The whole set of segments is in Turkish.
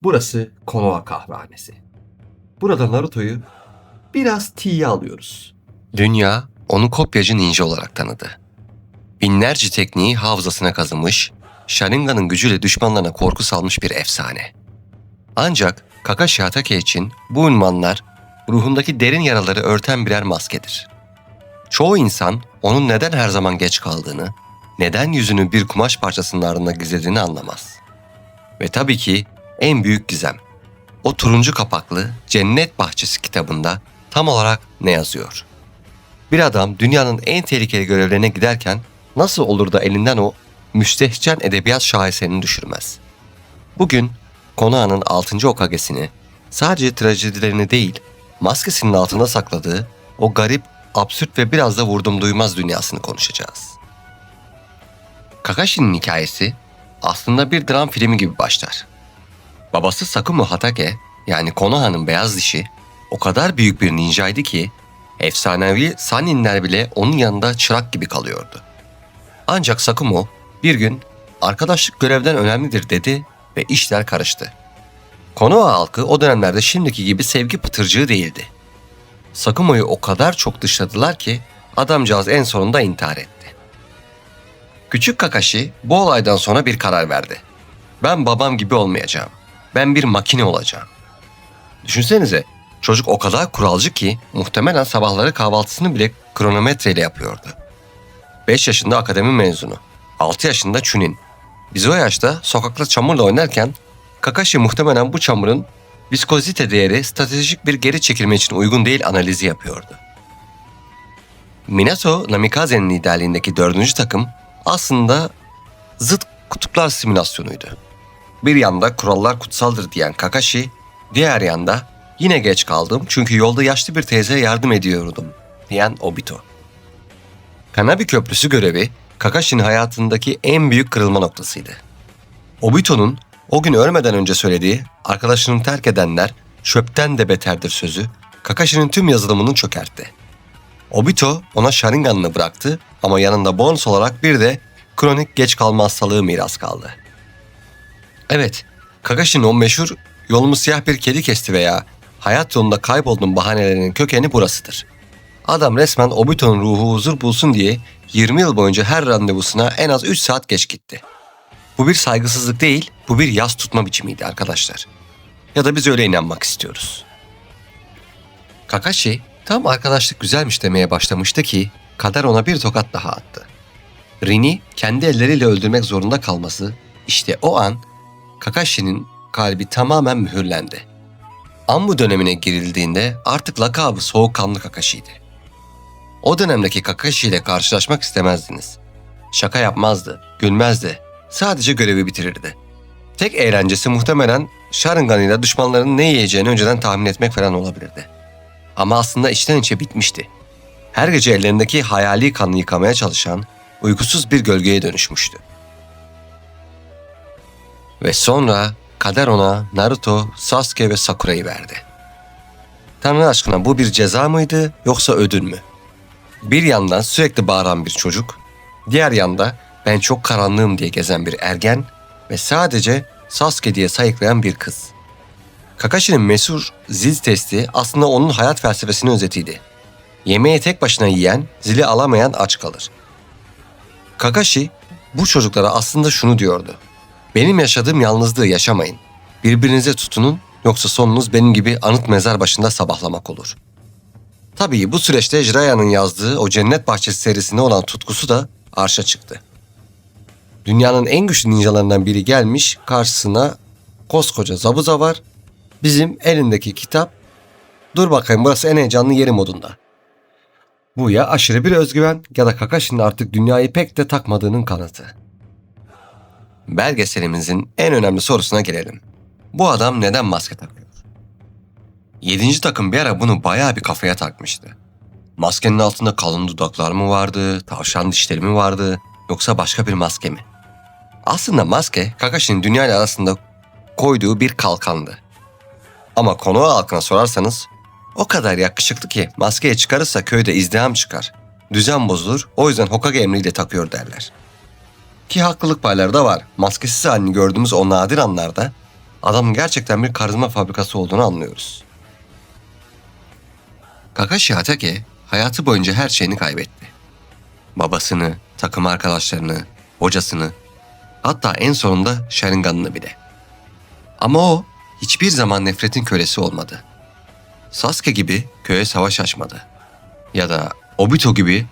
Burası Konoha kahvehanesi. Burada Naruto'yu biraz tiye alıyoruz. Dünya onu kopyacı ninja olarak tanıdı. Binlerce tekniği hafızasına kazımış, Sharingan'ın gücüyle düşmanlarına korku salmış bir efsane. Ancak Kakashi Hatake için bu ünvanlar ruhundaki derin yaraları örten birer maskedir. Çoğu insan onun neden her zaman geç kaldığını, neden yüzünü bir kumaş parçasının ardında gizlediğini anlamaz. Ve tabii ki en büyük gizem, o turuncu kapaklı Cennet Bahçesi kitabında tam olarak ne yazıyor? Bir adam dünyanın en tehlikeli görevlerine giderken nasıl olur da elinden o müstehcen edebiyat şaheserini düşürmez? Bugün Konoha'nın 6. Hokage'sini sadece trajedilerini değil, maskesinin altında sakladığı o garip, absürt ve biraz da vurdum duymaz dünyasını konuşacağız. Kakashi'nin hikayesi aslında bir dram filmi gibi başlar. Babası Sakumo Hatake, yani Konoha'nın beyaz dişi, o kadar büyük bir ninjaydı ki efsanevi Sanninler bile onun yanında çırak gibi kalıyordu. Ancak Sakumo bir gün arkadaşlık görevden önemlidir dedi ve işler karıştı. Konoha halkı o dönemlerde şimdiki gibi sevgi pıtırcığı değildi. Sakumo'yu o kadar çok dışladılar ki adamcağız en sonunda intihar etti. Küçük Kakashi bu olaydan sonra bir karar verdi. Ben babam gibi olmayacağım. Ben bir makine olacağım. Düşünsenize, çocuk o kadar kuralcı ki muhtemelen sabahları kahvaltısını bile kronometreyle yapıyordu. 5 yaşında akademi mezunu, 6 yaşında Chunin. Biz o yaşta sokakta çamurla oynarken Kakashi muhtemelen bu çamurun viskozite değeri stratejik bir geri çekilme için uygun değil analizi yapıyordu. Minato Namikaze'nin liderliğindeki 4. takım aslında zıt kutuplar simülasyonuydu. Bir yanda kurallar kutsaldır diyen Kakashi, diğer yanda yine geç kaldım çünkü yolda yaşlı bir teyzeye yardım ediyordum diyen Obito. Kanabi Köprüsü görevi Kakashi'nin hayatındaki en büyük kırılma noktasıydı. Obito'nun o gün ölmeden önce söylediği arkadaşını terk edenler çöpten de beterdir sözü Kakashi'nin tüm yazılımını çökertti. Obito ona Sharingan'ını bıraktı ama yanında bonus olarak bir de kronik geç kalma hastalığı miras kaldı. Evet, Kakashi'nin o meşhur yolumu siyah bir kedi kesti veya hayat yolunda kayboldum bahanelerinin kökeni burasıdır. Adam resmen Obito'nun ruhu huzur bulsun diye 20 yıl boyunca her randevusuna en az 3 saat geç gitti. Bu bir saygısızlık değil, bu bir yas tutma biçimiydi arkadaşlar. Ya da biz öyle inanmak istiyoruz. Kakashi tam arkadaşlık güzelmiş demeye başlamıştı ki kader ona bir tokat daha attı. Rin'i kendi elleriyle öldürmek zorunda kalması, işte o an Kakashi'nin kalbi tamamen mühürlendi. Anbu dönemine girildiğinde artık lakabı soğukkanlı Kakashi'ydi. O dönemdeki Kakashi ile karşılaşmak istemezdiniz. Şaka yapmazdı, gülmezdi, sadece görevi bitirirdi. Tek eğlencesi muhtemelen Sharingan ile düşmanların ne yiyeceğini önceden tahmin etmek falan olabilirdi. Ama aslında içten içe bitmişti. Her gece ellerindeki hayali kanı yıkamaya çalışan uykusuz bir gölgeye dönüşmüştü. Ve sonra kader ona Naruto, Sasuke ve Sakura'yı verdi. Tanrı aşkına bu bir ceza mıydı yoksa ödül mü? Bir yandan sürekli bağıran bir çocuk, diğer yanda ben çok karanlığım diye gezen bir ergen ve sadece Sasuke diye sayıklayan bir kız. Kakashi'nin meşhur zil testi aslında onun hayat felsefesinin özetiydi. Yemeği tek başına yiyen, zili alamayan aç kalır. Kakashi bu çocuklara aslında şunu diyordu. Benim yaşadığım yalnızlığı yaşamayın. Birbirinize tutunun yoksa sonunuz benim gibi anıt mezar başında sabahlamak olur. Tabii bu süreçte Jiraiyan'ın yazdığı o Cennet Bahçesi serisine olan tutkusu da arşa çıktı. Dünyanın en güçlü ninjalarından biri gelmiş karşısına koskoca Zabuza var. Bizim elindeki kitap dur bakayım burası en heyecanlı yeri modunda. Bu ya aşırı bir özgüven ya da Kakashi'nin artık dünyayı pek de takmadığının kanıtı. Belgeselimizin en önemli sorusuna gelelim. Bu adam neden maske takıyor? 7. takım bir ara bunu bayağı bir kafaya takmıştı. Maskenin altında kalın dudaklar mı vardı, tavşan dişleri mi vardı yoksa başka bir maske mi? Aslında maske Kakashi'nin dünyayla arasında koyduğu bir kalkandı. Ama Konoha halkına sorarsanız o kadar yakışıklı ki maskeye çıkarırsa köyde izdiham çıkar. Düzen bozulur, o yüzden Hokage emriyle takıyor derler. Ki haklılık payları da var. Maskesiz halini gördüğümüz o nadir anlarda adamın gerçekten bir karizma fabrikası olduğunu anlıyoruz. Kakashi Hatake hayatı boyunca her şeyini kaybetti. Babasını, takım arkadaşlarını, hocasını, hatta en sonunda Sharingan'ını bile. Ama o hiçbir zaman nefretin kölesi olmadı. Sasuke gibi köye savaş açmadı. Ya da Obito gibi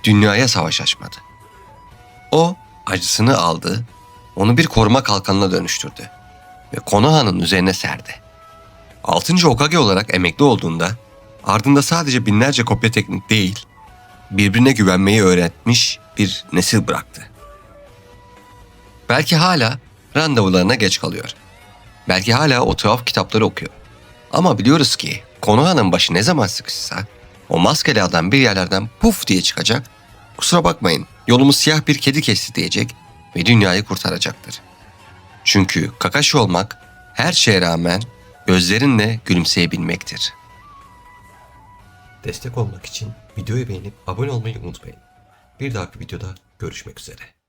dünyaya savaş açmadı. O acısını aldı, onu bir koruma kalkanına dönüştürdü ve Konoha'nın üzerine serdi. 6. Hokage olarak emekli olduğunda ardında sadece binlerce kopya teknik değil, birbirine güvenmeyi öğretmiş bir nesil bıraktı. Belki hala randevularına geç kalıyor. Belki hala o tuhaf kitapları okuyor. Ama biliyoruz ki Konoha'nın başı ne zaman sıkışsa o maskeli adam bir yerlerden puf diye çıkacak. Kusura bakmayın, yolumu siyah bir kedi kesti diyecek ve dünyayı kurtaracaktır. Çünkü Kakashi olmak her şeye rağmen gözlerinle gülümseyebilmektir. Destek olmak için videoyu beğenip abone olmayı unutmayın. Bir dahaki videoda görüşmek üzere.